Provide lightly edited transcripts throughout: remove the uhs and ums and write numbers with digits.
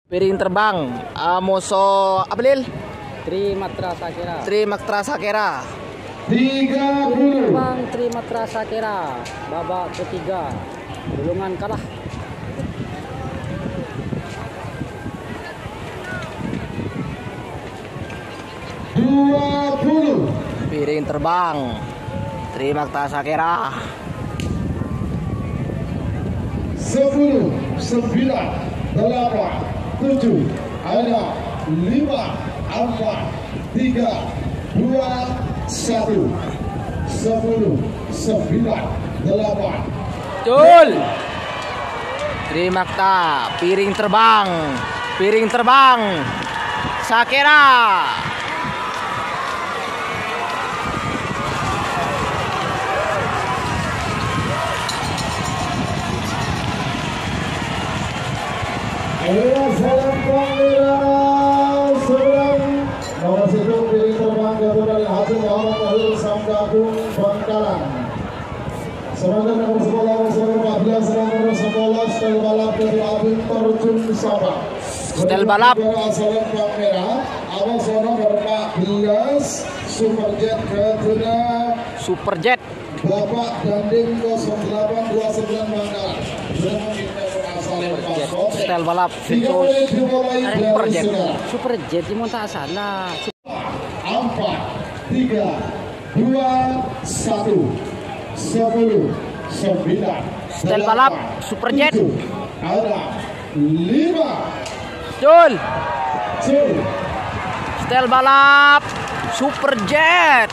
Piring terbang, Moso apa Lil? Trimatra Sakera. Trimatra Sakera. 30. Bang Trimatra Sakera, babak ketiga. Gulungan kalah. Piring terbang, Trimatra Sakera. 10, 9, 8, 7, ada 5, 4, 3, 2, 1. 10, 9, 8. Cul. Trimatra, piring terbang. Piring terbang. Sakera. Ayo salam pangeran seberang nomor 1 piring terbang Garuda Haji Muhammad Wahid Samgagung Bangkalan. Selanjutnya nomor 10 nomor 14 nomor 11 stel balap dari Abin terjun Sabah. Stel balap salam pangeran awal sono nomor 14 Superjet Garuda Superjet Bapak Danding 0829 Bangkalan. Stel balap Virtus Superjet. Superjet di monta sana. 4, 3, 2, 1. 10, 9. Stel balap Superjet. Ada 5. Cul. 2. Stel balap Superjet.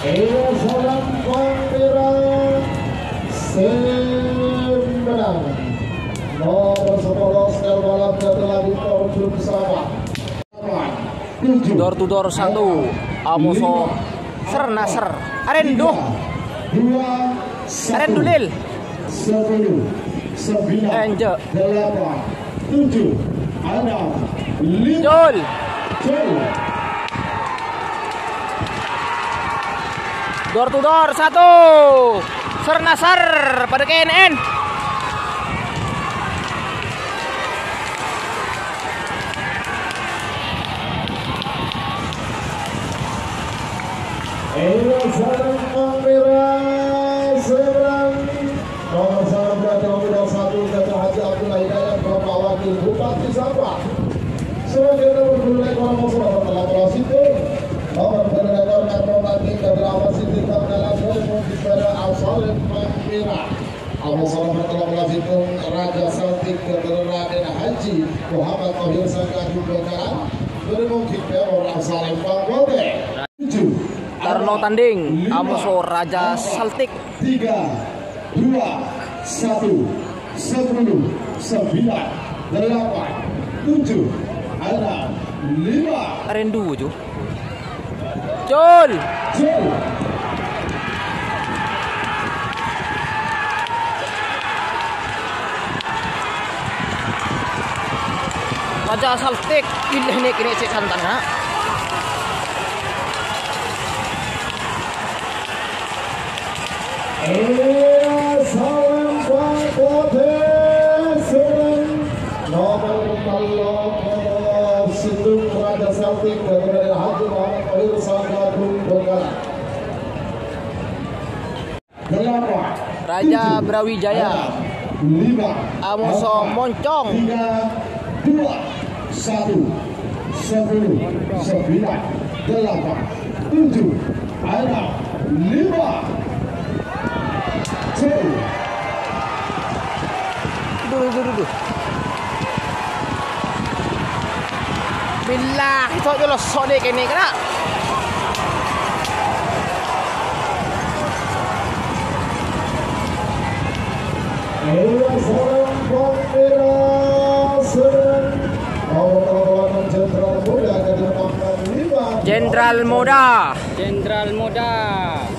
Ayo salam pangeran seberang nomor 11 stel balap telah ditorjun bersama 7 Door to door 1 Amoso Sernaser Arendo 2 Arendo Lil 10 9 Enje 8 7 6 5 Cul. Door to door 1 Sernaser pada KNN. Ayo salam pangeran seberang nomor 11 Dr. Haji Abdullah Hidayat Bapak Wakil Bupati Sabah. Sebagai nomor berulai nomor 18 itu nomor penegakkan Karnopati Kadrama Siti Tabdala Solemon kepada Al-Salim Pakmira Al-Salam Bertolak itu Raja Saltik Raden Haji Muhammad Tahir Sanggagung Bangkalan bermungkin teror Al-Salim Pakmira 7 Tarno tanding Amoso Raja Saltik 3, 2, 1, 10, 9, 8, 7, ada 5. Arendo ju. Cul. Raja Saltik pilih nih kini cek santana. Salam Bangkote Serang nomor 14 Sindung Raja Saltik Raden Haji Muhammad Wahid Samgagung Bangkalan. 8 Raja Brawijaya 5 Amoso Moncong 3, 2, 1, 10, 9, 8, 7, ada 5. Duh. Billah itu yo lo sode kene kana. Ayo salam pangeran serang nomor 8 Jenderal Muda Kabupaten 5 Jenderal Muda Jenderal Muda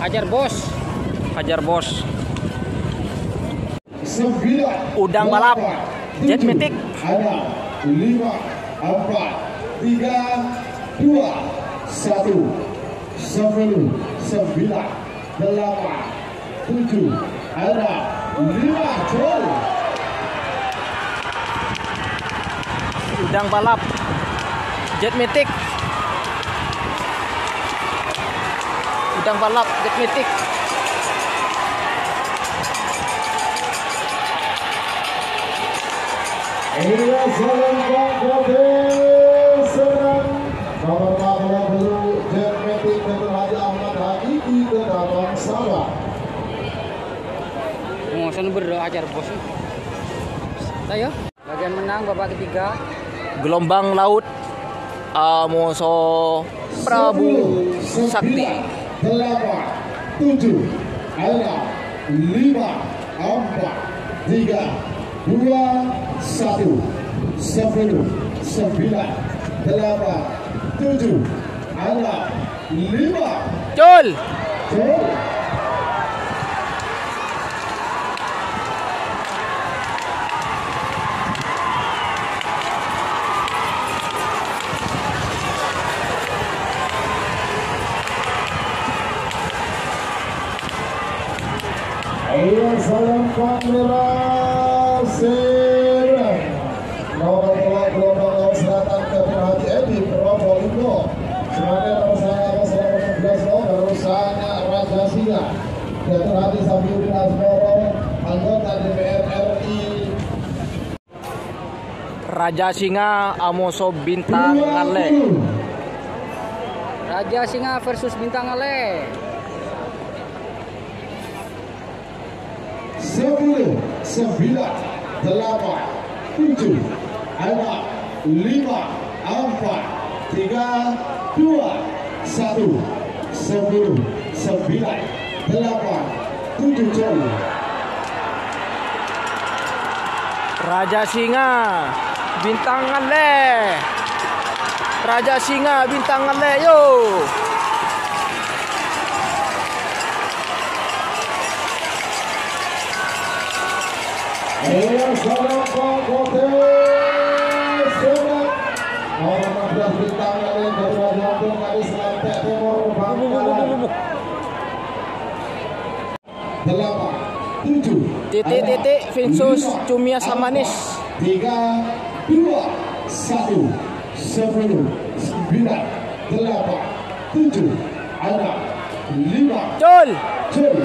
Hajar Bos. Hajar Bos 9 Udang balap Jet Matic ada 5, 4, 3, 2, 1, 10, 9, 8, 7, ada 5, gol. Udang balap Jet Matic. Udang balap Jet Matic. Inilah salam Bangkote serang nomor 40 Jet Matic Dr. Haji Ahmad Hakiki ke Dabang Sabah. Penguasaan berajar bos. Ayo, bagian menang babak ketiga. Gelombang laut Amoso Prabu Sakti. 8, 7, 6, 5, 4, 3, 2, 1, 10, 9, 8, 7, 6, 5. Jol. Gol. Ayo salam kamera serang nomor 2 gelombang laut selatan Dr. Haji Edi Probolinggo. Semuanya nomor saya nomor 16 Darusanya Raja Singa Dr. Haji Safiuddin Asmoro anggota DPR RI. Raja Singa Amoso Bintang Ale. Raja Singa versus Bintang Ale. 10, 9, 8, 7, 6, 5, 4, 3, 2, 1, 10, 9, 8, 7, gol. Raja Singa Bintang Ale. Raja Singa Bintang Ale yo. Ayo salam Bangkote serang nomor 16 Bintang Ale Ketua Lampung Kali Selantek Timur Bangkalan. 8, 7, Titik Vinsus Cumia Samanis. 3, 2, 1, 10, 9, 8, 7, 6, 5. Jol. Gol.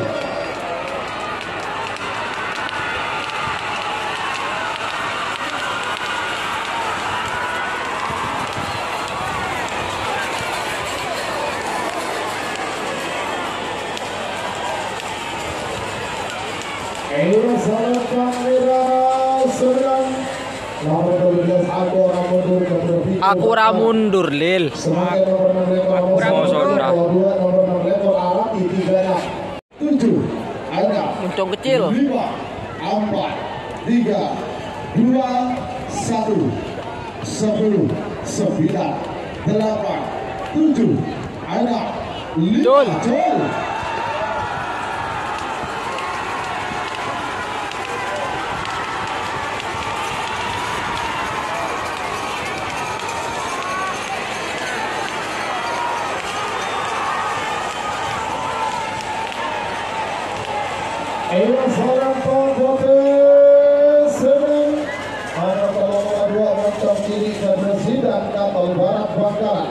Ayo salam kamera serang nomor 12 Aku ramundur Lil. Semangat nomor 6 Aku Sonda. nomor 6 lekor alat di 3, 7, ada Muncung kecil. 5, 4, 3, 2, 1, 10, 9, 8, 7, ada 5. Jol. Gol. Ayo salam Bangkote serang nomor 2 Moncong Kiri dan Residen Kapal Barat Bangkalan.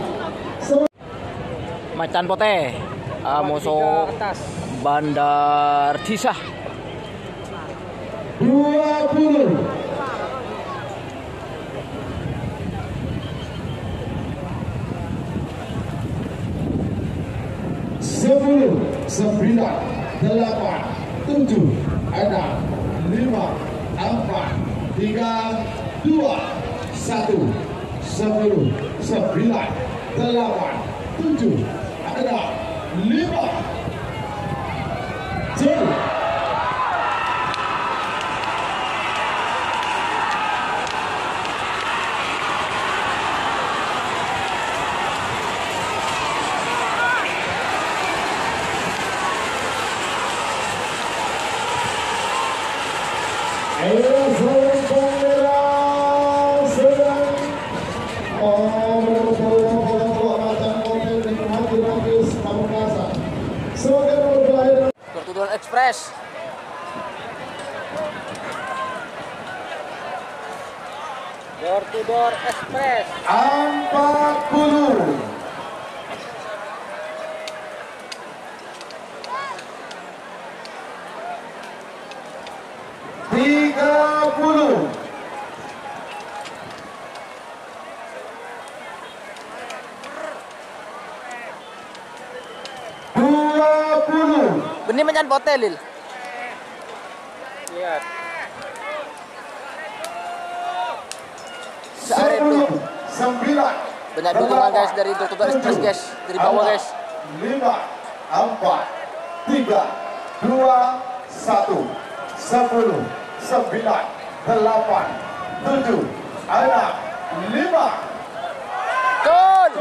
Macan Pote Amoso Atas. Bandar Disah. 20. Sepuluh, 9, 8, 7, 6, 5, 4, 3, 2, 1, 10, 9, 8, 7, ada 5. Gol. Ayo salam kamera serang nomor 20 Express. Door to door express. 40. Benih menyan botelil. Lihat. Searin tuh. 9. Banyak dukungan guys dari Door to Door Express guys. Dari bawah guys. 5, 4, 3, 2, 1, 10, 9, 8, 7, 6, 5, 4, 3, 2, 1. Gol.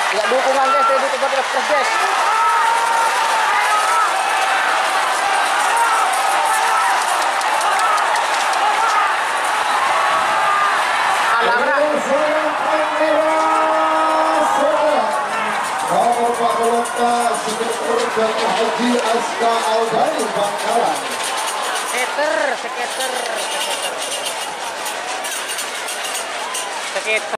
Banyak dukungan guys dari Door to Door Express guys. Haji Aska Aldani Bangkalan. Skater.